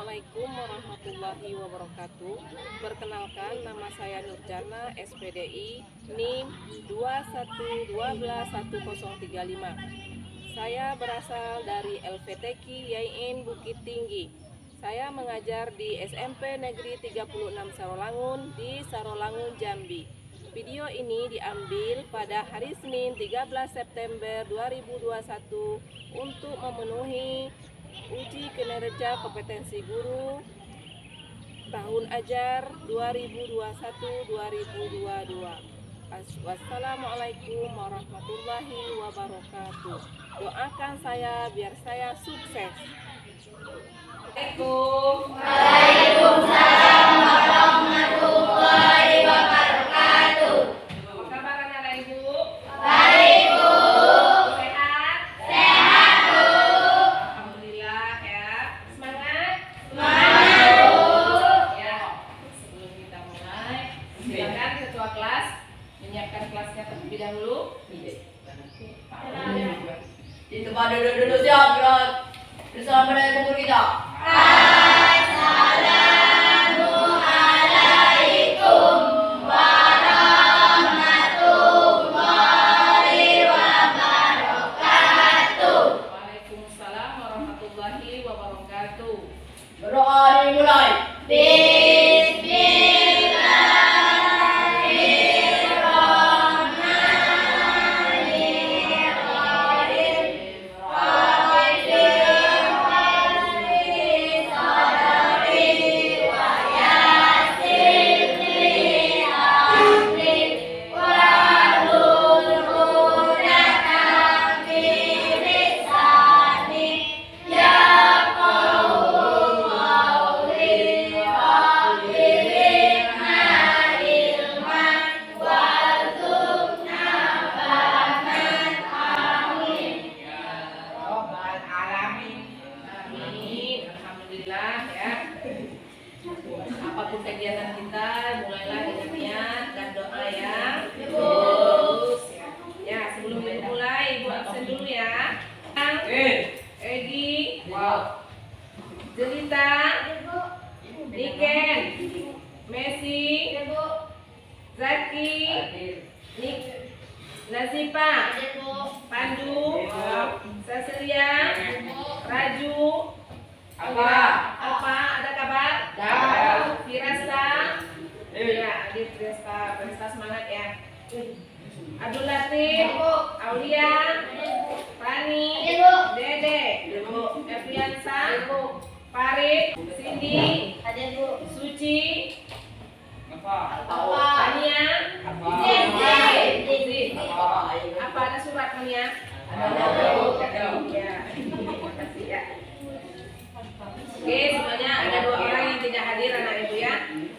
Assalamualaikum warahmatullahi wabarakatuh. Perkenalkan, nama saya Nurjana, SPDI NIM 21121035. Saya berasal dari LVTQ YIN Bukit Tinggi. Saya mengajar di SMP Negeri 36 Sarolangun di Sarolangun, Jambi. Video ini diambil pada hari Senin 13 September 2021 untuk memenuhi uji kinerja kompetensi guru tahun ajar 2021-2022. Wassalamualaikum warahmatullahi wabarakatuh. Doakan saya biar saya sukses. Assalamualaikum. Waalaikumsalam warahmatullahi wabarakatuh. Apa kabar anak-anak Ibu? Baik, Bu. Sehat? Sehat, Bu. Alhamdulillah ya. Semangat? Semangat, Bu. Ya. Sebelum kita mulai, silakan ketua kelas menyiapkan kelasnya terlebih dahulu. Itu Pak duduk siap, Bro. Assalamualaikum guru kita. Assalamualaikum warahmatullahi wabarakatuh. Waalaikumsalam warahmatullahi wabarakatuh. Berdoa dimulai. Amin. Alhamdulillah ya. Apapun kegiatan kita, mulailah dengan niat dan doa ya. Terus ya, sebelum dimulai Ibu absen dulu ya. Egi, Jelita, Niken, Messi, Zaki, Nasipa, Pandu, Sasilia, Raju, apa ada kabar? Firasa, ya, Adit Firasa semangat ya. Abdul Latif, Aulia, Rani, Dede, Eviansa, Farid, Cindy, Suci, Tania, apa ada surat Tania? Ya, terima kasih ya. Oke, semuanya ada 2 orang yang tidak hadir anak ibu ya.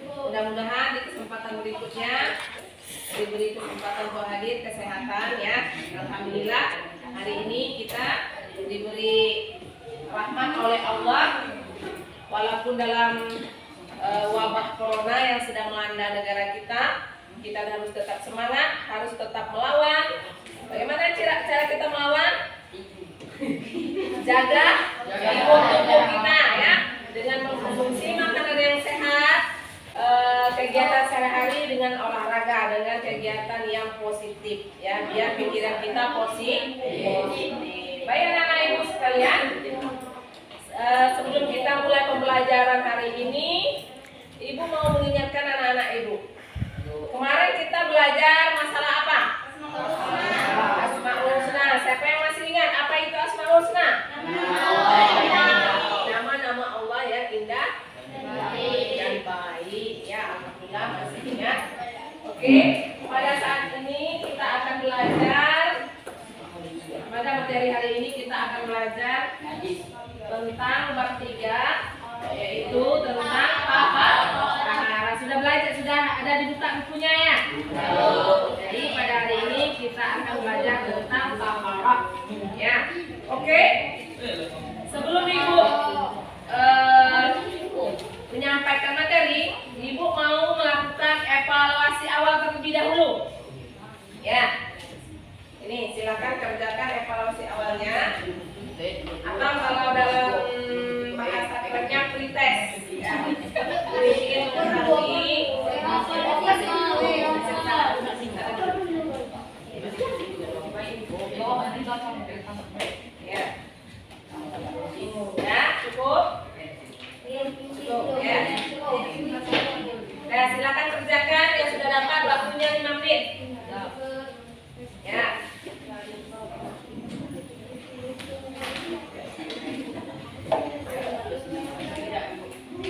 Mudah-mudahan di kesempatan berikutnya diberi kesempatan untuk hadir, kesehatan ya. Alhamdulillah hari ini kita diberi rahmat oleh Allah, walaupun dalam wabah corona yang sedang melanda negara kita harus tetap semangat, harus tetap melawan. Bagaimana cara kita melawan? Jaga tubuh kita ya, dengan mengkonsumsi makanan yang sehat, kegiatan sehari-hari dengan olahraga, dengan kegiatan yang positif ya, biar pikiran kita positif. Baik anak-anak ibu sekalian, sebelum kita mulai pembelajaran hari ini, ibu mau mengingatkan anak-anak ibu. Kemarin kita belajar masalah apa? Asmaul Husna. Siapa yang masih ingat apa itu Asmaul Husna? Nama-nama Allah yang indah dan baik ya. Alhamdulillah masih ingat. Oke, pada saat ini kita akan belajar. Pada materi hari ini kita akan belajar tentang bab 3, yaitu tentang tahara. Sudah belajar, sudah ada di buka bukunya ya. Jadi pada hari ini kita akan belajar tentang tahara. Ya, oke. Sebelum ibu menyampaikan materi, ibu mau melakukan evaluasi awal terlebih dahulu. Ya, ini silakan kerjakan evaluasi awalnya. Atau kalau dalam bahasa kerennya pretest. silakan kerjakan yang sudah dapat, waktunya 5 menit. Ya.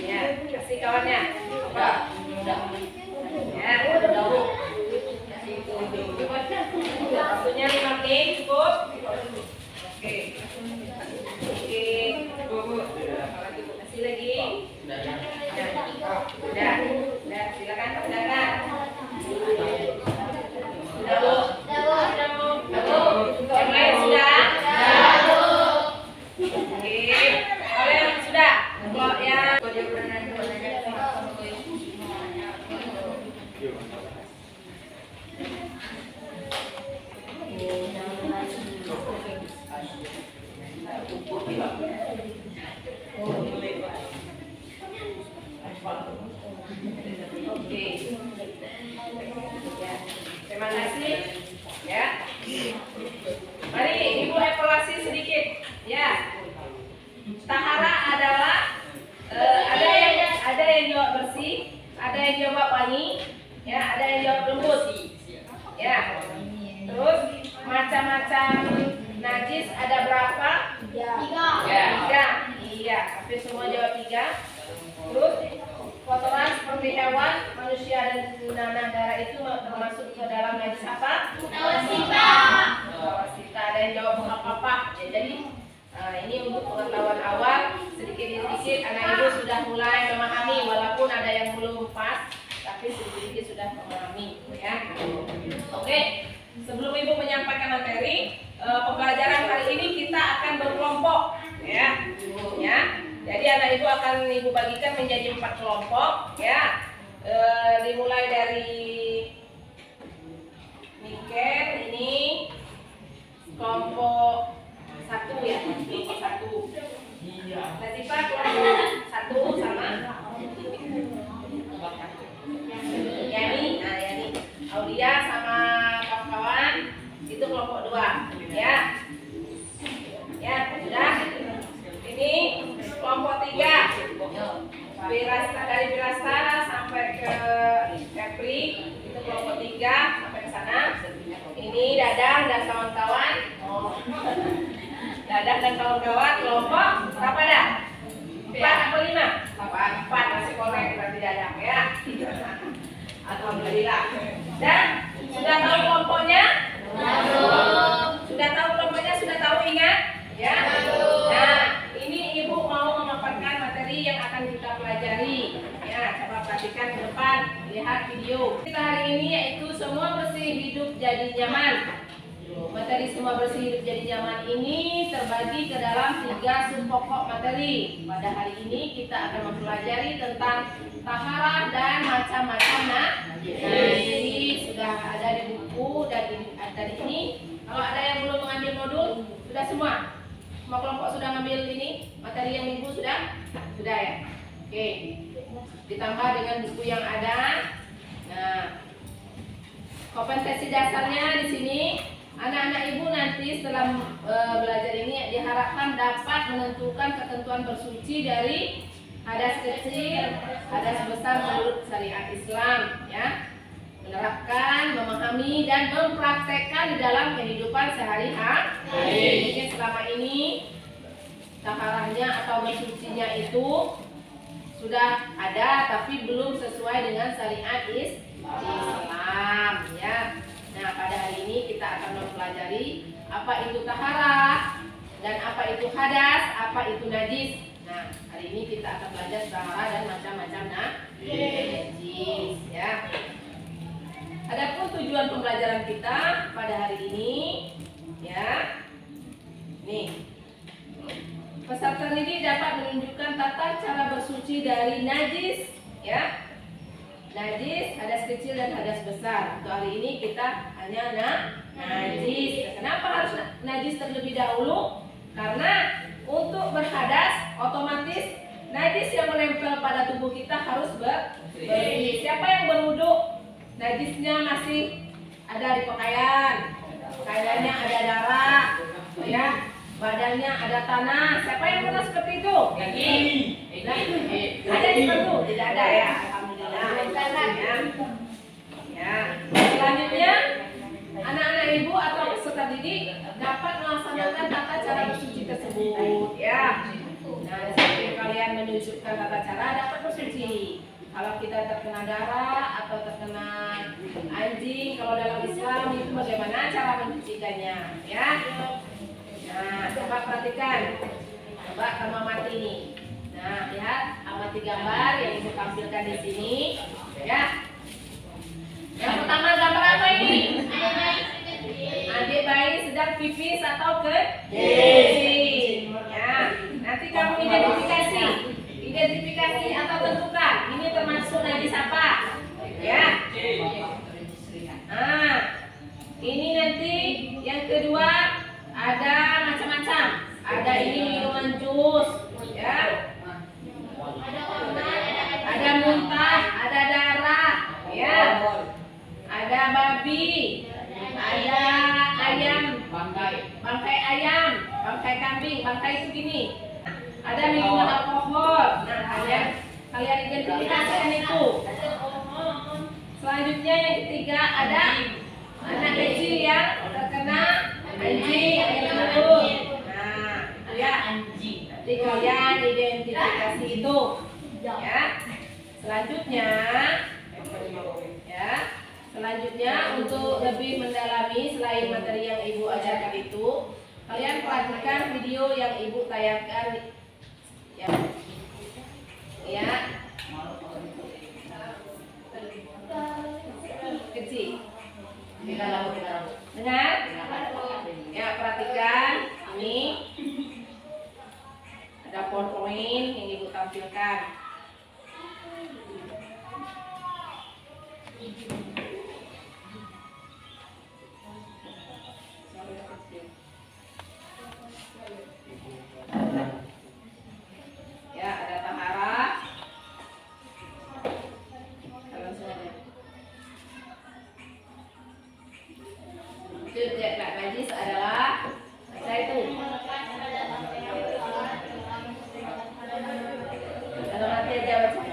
Ya, kasih kawannya. Udah. Ya, waktunya 5 menit cukup. Oke. Oke. Kasih lagi. Udah, silakan kerjakan. Sudah, Bu? Yang lain sudah? Oke. Kalau yang sudah? Kalau yang oke. Ya. Terima kasih. Ya. Mari Ibu evaluasi sedikit. Ya. Tahara adalah ada yang jawab bersih, ada yang jawab wangi, ya, ada yang jawab lembut. Ya. Terus macam-macam najis ada berapa? 3. Iya, tapi semua jawab 3. Terus kotoran seperti hewan, manusia dan nanah darah itu termasuk ke dalam najis apa? Wasita. Ada yang jawab apa-apa. Ya, jadi ini untuk pengetahuan awal, sedikit-sedikit anak ibu sudah mulai memahami, walaupun ada yang belum pas, tapi sedikit-sedikit sudah memahami. Ya. Oke, sebelum ibu menyampaikan materi, pembelajaran hari ini kita akan berkelompok. Ya. Jadi anak ibu akan ibu bagikan menjadi 4 kelompok. Ya. Dimulai dari Niken ini kelompok 1 ya, kelompok 1. Latifah kelompok 1 sama Yani, Yani. Aulia sama kawan-kawan itu kelompok 2. Ya. Ya, sudah. Ini kelompok 3. Dari Birastara sampai ke Kepri itu kelompok 3 sampai ke sana. Ini Dadang dan kawan-kawan. Dadang dan kawan-kawan kelompok berapa dah? 4 atau 5? 4 masih korek berarti Dadang ya. Alhamdulillah. Dan sudah tahu kelompoknya? Sudah tahu kelompoknya? Sudah tahu ingat? Ya. Nah, ini ibu mau memaparkan materi yang akan kita pelajari. Ya, coba perhatikan ke depan, lihat video. Kita hari ini yaitu semua bersih hidup jadi nyaman. Materi semua bersih hidup jadi nyaman ini terbagi ke dalam 3 sub pokok materi. Pada hari ini kita akan mempelajari tentang taharah dan macam-macam najis. Sudah ada di buku dan dari ini. Kalau ada yang belum mengambil modul, sudah semua. Semua kelompok sudah ngambil ini materi yang ibu sudah ya. Oke. Ditambah dengan buku yang ada. Nah, kompetensi dasarnya di sini. Anak-anak ibu nanti setelah belajar ini diharapkan dapat menentukan ketentuan bersuci dari hadas kecil, hadas besar menurut syariat Islam, ya. Menerapkan, memahami dan mempraktekkan di dalam kehidupan sehari-hari. Jadi selama ini taharahnya atau bersucinya itu sudah ada tapi belum sesuai dengan syariat Islam, ya. Nah, pada hari ini kita akan mempelajari apa itu taharah dan apa itu hadas, apa itu najis. Nah, hari ini kita akan belajar taharah dan macam-macam najis, ya. Adapun tujuan pembelajaran kita pada hari ini, ya. Nih. Peserta didik dapat menunjukkan tata cara bersuci dari najis, ya. Najis, hadas kecil dan hadas besar. Untuk hari ini kita hanya najis. Kenapa harus najis terlebih dahulu? Karena untuk berhadas otomatis najis yang menempel pada tubuh kita harus bersih. Siapa yang berwudu najisnya masih ada di pakaian, pakaiannya ada darah, ya, badannya ada tanah. Siapa yang pernah seperti itu? Ada seperti itu? Tidak ada ya. Alhamdulillah. Ya. Selanjutnya, anak-anak ibu atau peserta didik dapat melaksanakan tata cara bersuci tersebut. Ya. Nah, sampai kalian menunjukkan tata cara dapat bersuci. Kalau kita terkena darah atau terkena anjing, kalau dalam Islam itu bagaimana cara mencucikannya, ya? Nah, coba perhatikan, coba kamu amati ini. Nah, lihat amati gambar yang ibu tampilkan di sini, ya. Yang pertama gambar apa ini? Adik bayi sedang pipis atau kencing. Ya, nanti kamu identifikasi atau tentukan ini termasuk najis apa, ya. Nah, ini nanti yang kedua ada macam-macam. Ada ini minuman jus, ya. Ada muntah, ada darah, ya. Ada babi, ada ayam, bangkai ayam, bangkai kambing, bangkai itu gini. Ada minuman alkohol. Nah, kalian identifikasikan itu. Selanjutnya yang ketiga ada anak kecil yang terkena anjing yang mulut. Nah, ya. Nanti kalian identifikasi itu. Ya. Selanjutnya untuk lebih mendalami selain materi yang ibu ajarkan itu, kalian perhatikan video yang ibu tayangkan. Ya. Kecil. Dengar? Ya, perhatikan ini. Ada poin-poin yang ibu tampilkan. Ya, ada taharah. Itu tidak najis adalah baca itu. Kalau nanti aja baca.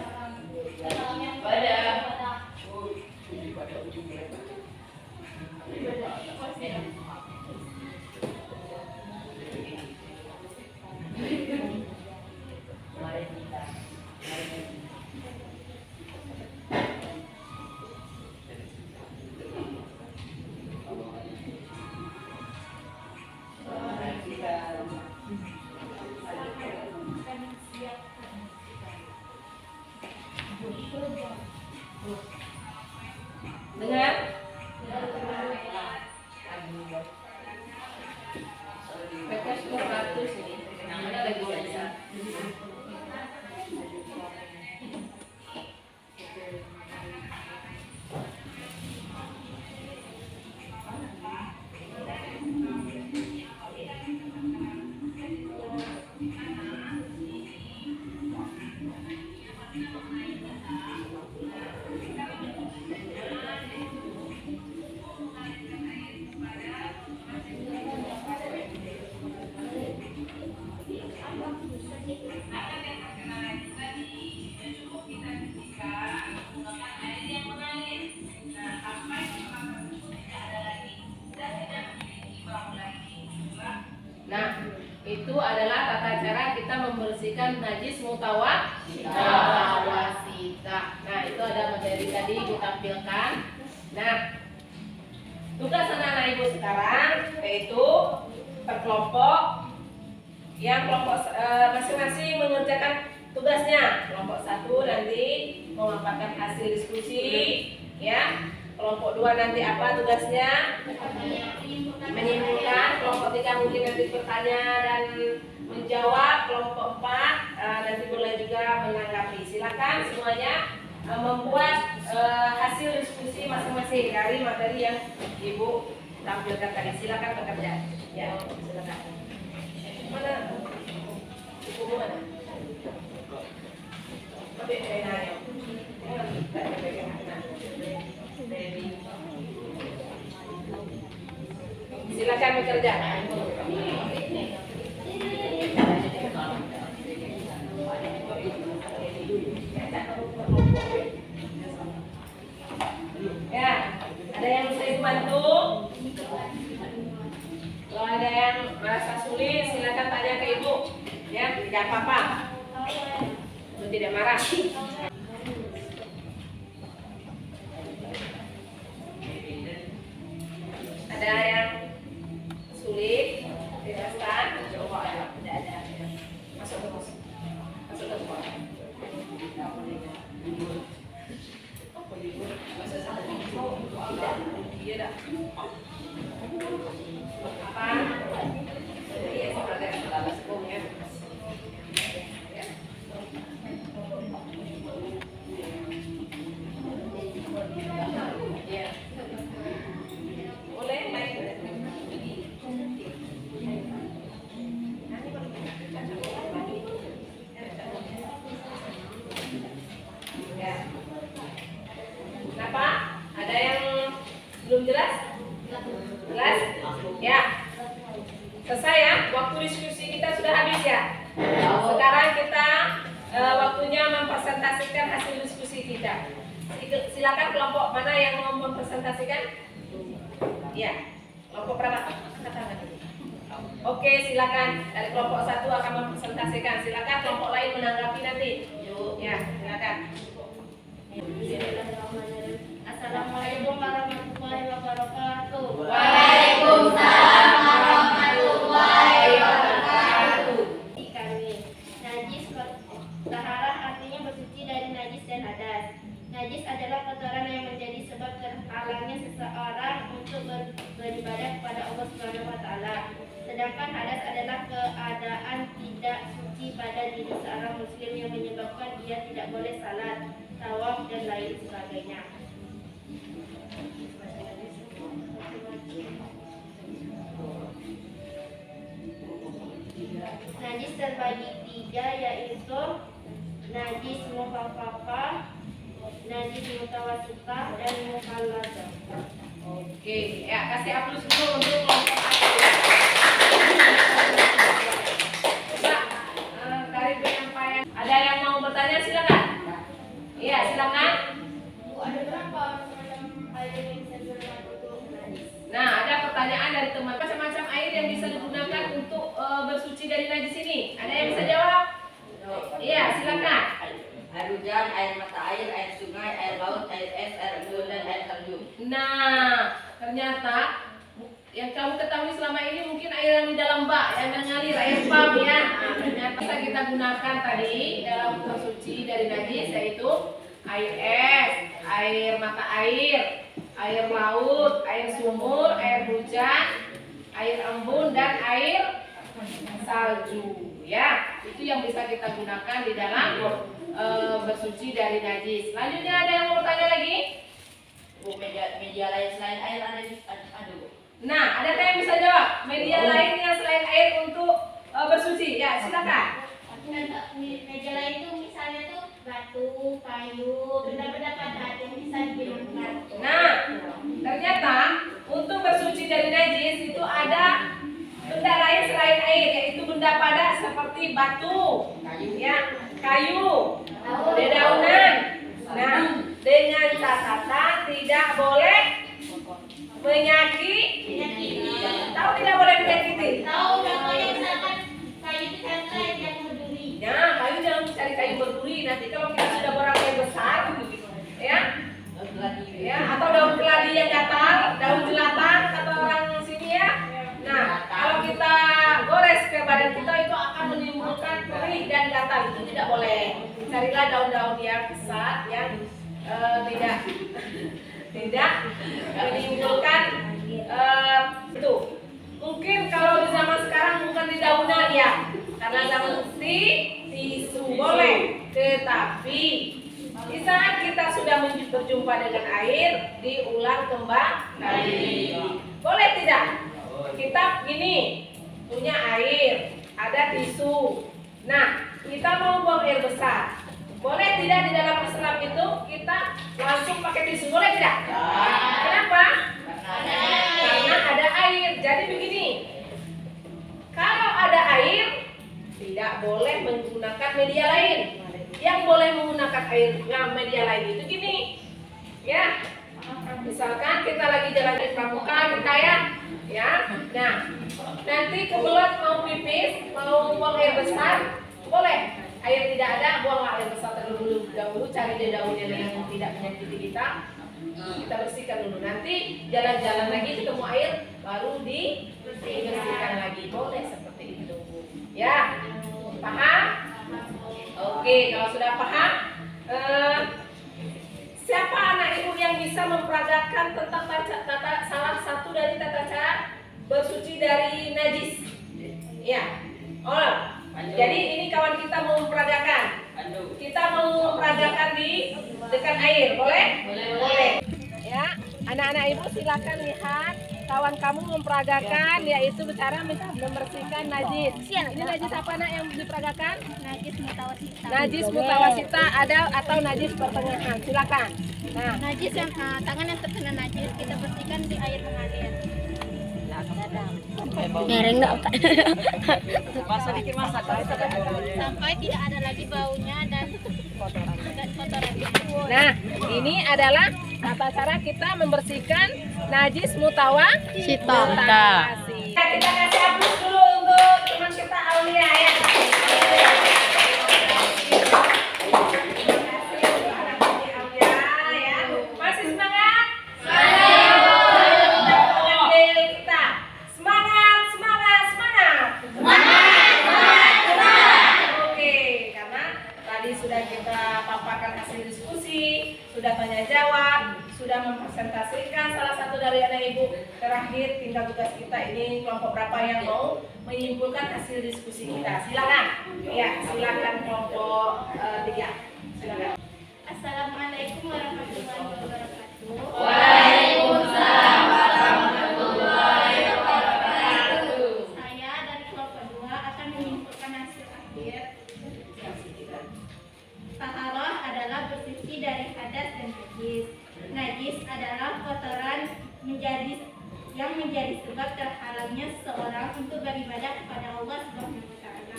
Dengar? Mereka sudah 100 ini. Mana lagi nggak bisa? Nah, itu adalah tata cara kita membersihkan najis mutawasita. Nah, itu ada materi tadi ditampilkan. Nah, tugas anak-anak ibu sekarang yaitu berkelompok. Yang kelompok masing-masing mengerjakan tugasnya. Kelompok 1 nanti memaparkan hasil diskusi, ya. Kelompok 2 nanti apa tugasnya? Menyimpulkan. Kelompok 3 mungkin nanti bertanya dan menjawab. Kelompok 4 nanti boleh juga menanggapi. Silakan semuanya membuat hasil diskusi masing-masing dari materi yang ibu tampilkan tadi. Silakan bekerja. Ya, silakan. Mana? Ibu mana? Lebih enak. Silakan bekerja. Ada yang bisa ibu bantu? Kalau ada yang merasa sulit, silakan tanya ke ibu. Ya, tidak apa-apa. Ibu tidak marah. Ada yang sulit? Jelaskan. Coba ada. Tidak ada. Masuk ke pos. Masuk ke pos. Masa satu minggu. Iya dah. Apa? Iya, seperti yang telah sebelumnya. Ya. Boleh main. Ya. Kenapa? Ada yang belum jelas? Jelas? Ya. Selesai ya? Waktu diskusi kita sudah habis ya? Sekarang kita waktunya mempresentasikan hasil diskusi kita. Silakan kelompok mana yang mau mempresentasikan? Ya. Kelompok berapa? Oke, silakan. Dari kelompok 1 akan mempresentasikan. Silakan kelompok lain menanggapi nanti. Ya, silakan. Assalamualaikum warahmatullahi wabarakatuh. Waalaikumsalam warahmatullahi wabarakatuh. Kami najis taharah artinya bersuci dari najis dan hadas. Najis adalah kotoran yang menjadi sebab terhalangnya seseorang untuk beribadah kepada Allah Subhanahu wa taala. Sedangkan hadas adalah keadaan tidak suci pada diri seorang muslim yang menyebabkan dia tidak boleh salat, tawaf dan lain sebagainya. Najis terbagi 3 yaitu najis mukhafafah, najis mutawasitah dan mukhalladzah. Oke, ya kasih aplaus dulu untuk kelompok aku. Coba dari penyampaian. Ada yang mau bertanya silakan. Iya, silakan. Bu, ada berapa macam air yang bisa digunakan untuk najis? Nah, ada pertanyaan dari teman. Macam-macam air yang bisa digunakan untuk bersuci dari najis ini. Ada yang bisa jawab? Iya, silakan. Air hujan, air mata air, air sungai, air laut, air es, air embun, dan air salju. Nah, ternyata yang kamu ketahui selama ini mungkin air yang di dalam bak yang mengalir, air pump ya. Nah, ternyata bisa kita gunakan tadi dalam bersuci dari najis yaitu air es, air mata air laut, air sumur, air hujan, air embun dan air salju ya. Itu yang bisa kita gunakan di dalam bersuci dari najis. Selanjutnya ada yang mau bertanya lagi? Bu, media lain selain air ada Bu. Nah, adakah yang bisa jawab? Media lain yang selain air untuk bersuci? Ya, silakan. Meja lain itu misalnya tuh batu, kayu, benda-benda padat yang bisa digunakan. Nah, ternyata untuk bersuci dari najis itu ada benda lain selain air, yaitu benda padat seperti batu, ya, kayu, dedaunan. Nah, dengan catatan tidak boleh menyakiti. Tahu tidak boleh menyakiti? Tahu contohnya misalkan kayu ditempel yang berduri. Nah, kayu jangan cari kayu berduri. Nanti kalau kita sudah berantai besar, ya, atau daun keladi yang gatal, daun jelantang kata orang sini ya. Nah, kalau kita gores ke badan kita itu akan menimbulkan perih dan gatal. Itu tidak boleh. Carilah daun-daun yang besar yang tidak menimbulkan itu. Mungkin kalau di zaman sekarang bukan di daunan ya, karena zaman tisu boleh, tetapi di saat kita sudah berjumpa dengan air, diulang kembali. Boleh tidak? Kita gini, punya air, ada tisu. Nah, kita mau buang air besar. Boleh tidak di dalam Islam itu kita langsung pakai tisu? Boleh tidak? Kenapa? Karena ada air. Jadi begini, kalau ada air, tidak boleh menggunakan media lain. Yang boleh menggunakan air media lain itu gini, ya. Misalkan kita lagi jalan di pramuka kita ya. Nah, nanti kebelet mau pipis, mau buang air besar, boleh. Air tidak ada, buanglah air besar terlebih dahulu, cari daunnya yang tidak menyakiti kita. Kita bersihkan dulu. Nanti jalan-jalan lagi ketemu air, baru dibersihkan lagi. Boleh seperti itu. Ya, paham? Oke, kalau sudah paham, siapa anak ibu yang bisa memperagakan tentang salah satu dari tata cara bersuci dari najis? Ya, jadi ini kawan kita mau memperagakan. Kita mau memperagakan di dekat air, boleh? Boleh. Ya, anak-anak ibu silakan lihat kawan kamu memperagakan, yaitu bicara membersihkan najis. Ini najis apa nak yang diperagakan? Najis mutawasita. Najis mutawasita ada atau najis pertengahan. Silakan. Nah, Najis yang tangan yang terkena najis kita bersihkan di air mengalir. Ngereng enggak otak. Masa dikit masak. Sampai tidak ada lagi baunya dan kotoran. nah, ini adalah tata cara kita membersihkan najis mutawasita. Kita kasih aplaus dulu untuk teman kita Aulia ya. Masih semangat? Sudah kita paparkan hasil diskusi, sudah tanya jawab, sudah mempresentasikan salah satu dari anak ibu. Terakhir tinggal tugas kita ini kelompok berapa yang mau menyimpulkan hasil diskusi kita. Silakan. Ya, silakan kelompok 3. Silakan. Assalamualaikum warahmatullahi wabarakatuh. Waalaikumsalam warahmatullahi wabarakatuh. Saya dari kelompok 2 akan menyimpulkan hasil akhir. Taharah adalah bersuci dari hadas dan najis. Najis adalah kotoran yang menjadi sebab terhalangnya seseorang untuk beribadah kepada Allah Subhanahu wa taala.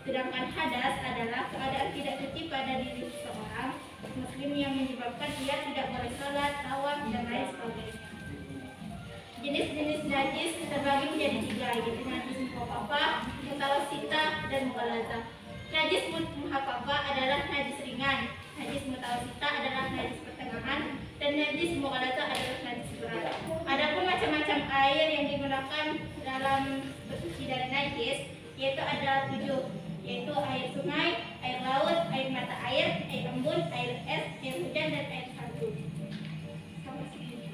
Sedangkan hadas adalah keadaan tidak suci pada diri seseorang muslim yang menyebabkan dia tidak boleh sholat, tawaf, dan lain sebagainya. Jenis-jenis najis terbagi menjadi 3, yaitu najis mukhafafah, mutawasita, dan mughalazah. Najis mukhafafah adalah najis ringan, najis mutawasita adalah najis pertengahan, dan najis mughalazah adalah najis berat. Adapun macam-macam air yang digunakan dalam bersuci dari najis, yaitu ada 7, yaitu air sungai, air laut, air mata air embun, air es, air hujan, dan air salju.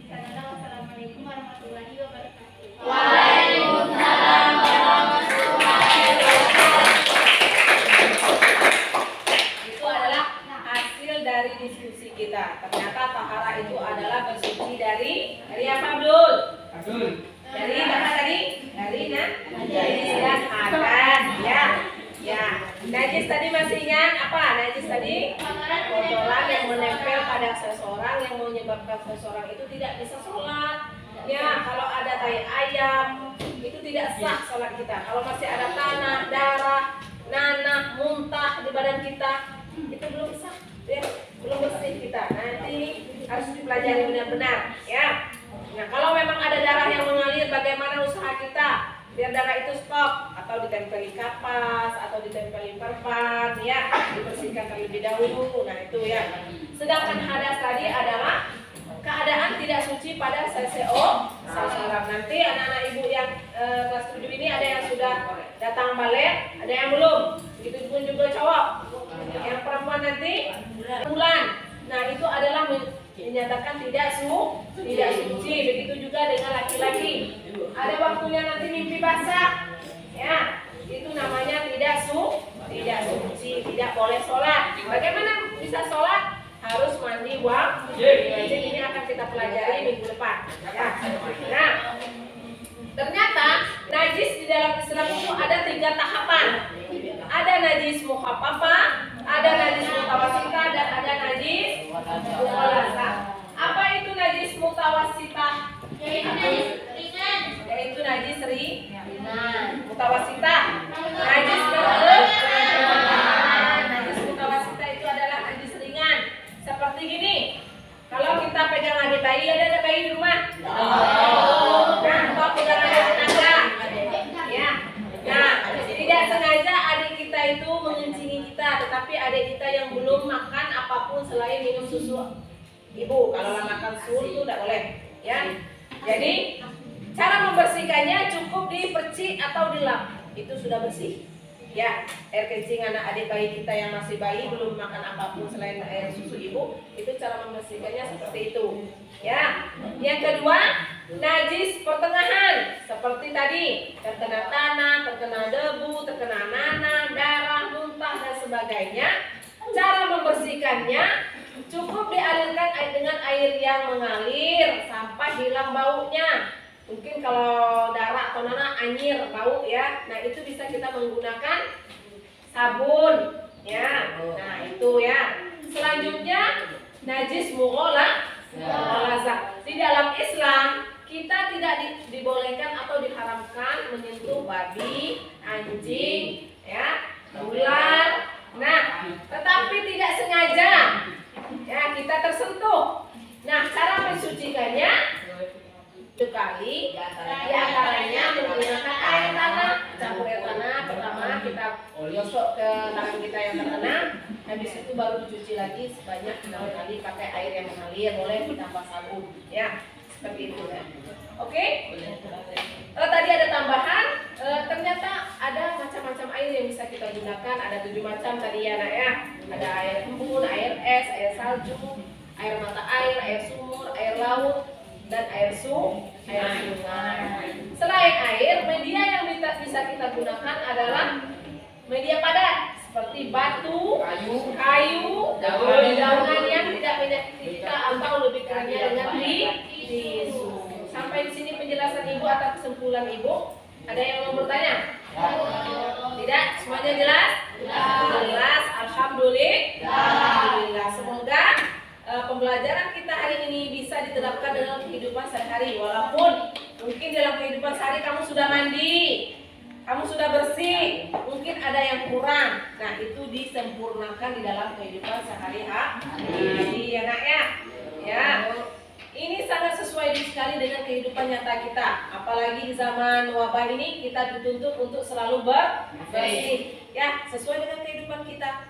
Wassalamualaikum warahmatullahi wabarakatuh. Waalaikumsalam warahmatullahi wabarakatuh. Itu adalah hasil dari diskusi kita. Ternyata tahara itu adalah bersuci dari apa, Abdul? Dari apa tadi? Dari najis dan hadas. Ya. Najis tadi masih ingat apa? Najis tadi kotoran yang menempel pada seseorang yang menyebabkan seseorang itu tidak bisa sholat. Ya, kalau ada tai ayam itu tidak sah sholat kita. Kalau masih ada tanah, darah, nanah, muntah di badan kita, itu belum sah, ya, belum bersih kita. Nanti ini harus dipelajari benar-benar, ya. Nah, kalau memang ada darah yang mengalir, bagaimana usaha kita biar darah itu stop? Atau ditempeli kapas, atau ditempeli perban, ya, dibersihkan terlebih dahulu. Nah, itu ya. Sedangkan hadas tadi adalah keadaan tidak suci pada SCO sasaran. Nanti anak-anak ibu yang kelas 7 ini ada yang sudah datang balik, ada yang belum. Begitu pun juga cowok. Yang perempuan nanti bulan. Nah, itu adalah menyatakan tidak suci. Begitu juga dengan laki-laki. Ada waktunya nanti mimpi basah. Ya, itu namanya tidak suci, tidak boleh sholat. Bagaimana bisa sholat? Harus mandi wajib. Ini akan kita pelajari minggu depan. Ya. Nah, ternyata najis di dalam Islam itu ada 3 tahapan. Ada najis mukhafafah, ada najis mutawasita, dan ada najis mughalazah. Apa itu najis mutawasita? Yaitu najis ringan. Yaitu najis ringan. Mutawasita. Najis pertengahan. Najis mutawasita itu adalah najis ringan. Seperti gini. Kalau kita pegang adik bayi, ada bayi di rumah. Nah, Bapak pegang adik tenaga. Ya. Nah, tidak sengaja adik kita itu mengencingi kita, tetapi adik kita yang belum makan apapun selain minum susu ibu. Kalau makan susu itu tidak boleh. Ya. Jadi cara membersihkannya cukup dipercik atau dilap, itu sudah bersih. Ya, air kencing anak adik bayi kita yang masih bayi belum makan apapun selain air susu ibu, itu cara membersihkannya seperti itu. Ya, yang kedua, najis pertengahan seperti tadi, terkena tanah, terkena debu, terkena nanah, darah, muntah dan sebagainya. Cara membersihkannya cukup dialirkan dengan air yang mengalir sampai hilang baunya. Mungkin kalau darah atau nanah anyir bau ya. Nah, itu bisa kita menggunakan sabun ya. Nah, itu ya. Selanjutnya najis mughalazah. Di dalam Islam kita tidak dibolehkan atau diharamkan menyentuh babi, anjing, ya, ular. Nah, tetapi tidak sengaja ya kita tersentuh. Nah, cara mensucikannya sekali diantaranya menggunakan air tanah. Campur air tanah, pertama kita gosok ke tangan kita yang terkena, habis itu baru dicuci lagi sebanyak 6 kali pakai air yang mengalir, boleh ditambah sabun ya, seperti itu ya. Oke. Tadi ada tambahan, ternyata ada macam-macam air yang bisa kita gunakan, ada 7 macam tadi ya nak ya. Ada air embun, air es, air salju, air mata air, air sumur, air laut, dan air sungai. Selain air, media yang bisa kita gunakan adalah media padat seperti batu, kayu, daun-daunan yang tidak menyakiti kita atau lebih kerennya dengan tisu. Sampai di sini penjelasan ibu atau kesimpulan ibu. Ada yang mau bertanya? Tidak? Semuanya jelas? Jelas. Alhamdulillah. Semoga pembelajaran kita hari ini bisa diterapkan dalam kehidupan sehari-hari. Walaupun mungkin dalam kehidupan sehari kamu sudah mandi, kamu sudah bersih, mungkin ada yang kurang. Nah, itu disempurnakan di dalam kehidupan sehari-hari ya nak ya. Ya, ini sangat sesuai sekali dengan kehidupan nyata kita. Apalagi di zaman wabah ini kita dituntut untuk selalu bersih. Ya, sesuai dengan kehidupan kita.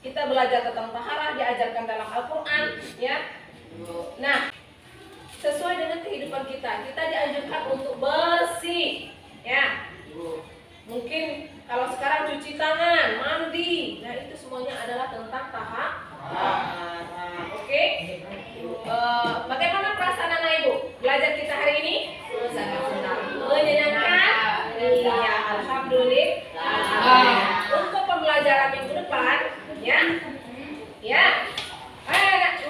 Kita belajar tentang taharah, diajarkan dalam Al-Quran, ya. Nah, sesuai dengan kehidupan kita dianjurkan untuk bersih, ya. Mungkin kalau sekarang cuci tangan, mandi, nah itu semuanya adalah tentang taharah. Oke? Bagaimana perasaan anak ibu? Belajar kita hari ini? Menyenangkan? Iya, alhamdulillah. Untuk pembelajaran minggu depan, ya.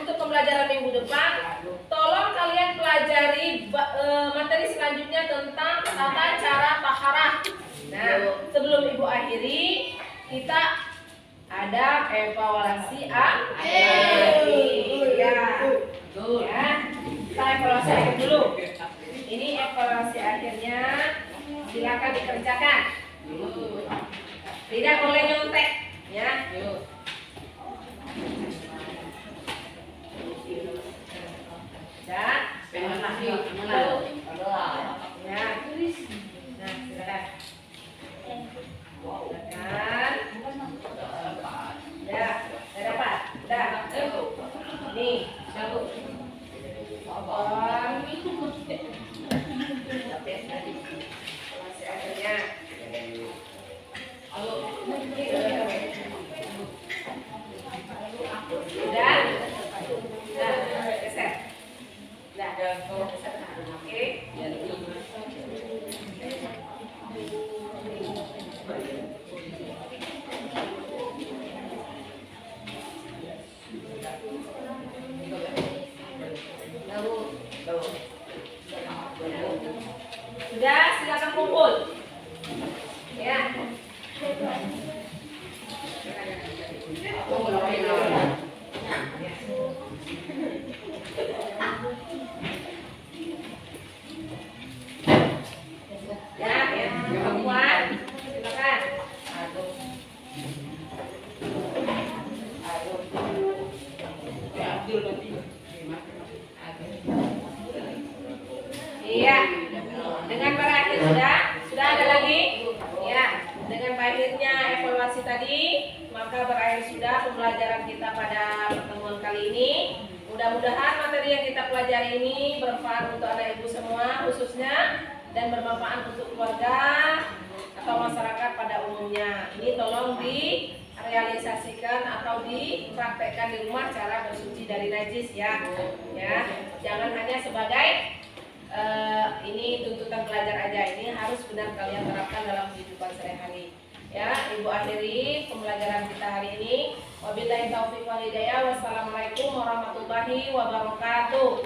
Untuk pembelajaran minggu depan, tolong kalian pelajari materi selanjutnya tentang tata cara taharah. Nah, sebelum ibu akhiri, kita ada evaluasi akhir. Ya. Kita evaluasi akhir dulu. Ini evaluasi akhirnya, silakan dikerjakan. Tidak boleh nyontek, ya. Dan ya, tulis. Nah, silakan. Ya, sudah dapat. Sudah. Nih, cabut. Masih akhirnya. Sudah. Geser. Oke. Sudah, silakan kumpul. Ya. Ya, perempuan, silakan. Iya. Dengan berakhir sudah ada lagi? Ya. Dengan berakhirnya evaluasi tadi, maka berakhir sudah pembelajaran kita pada pertemuan kali ini. Mudah-mudahan materi yang kita pelajari ini bermanfaat untuk anak ibu semua khususnya dan bermanfaat untuk keluarga atau masyarakat pada umumnya. Ini tolong direalisasikan atau dipraktekkan di rumah cara bersuci dari najis ya. Ya, jangan hanya sebagai ini tuntutan pelajar aja, ini harus benar kalian terapkan dalam kehidupan sehari-hari. Ya, Ibu akhiri pembelajaran kita hari ini. Wabillahi taufiq wal hidayah. Wassalamualaikum warahmatullahi wabarakatuh.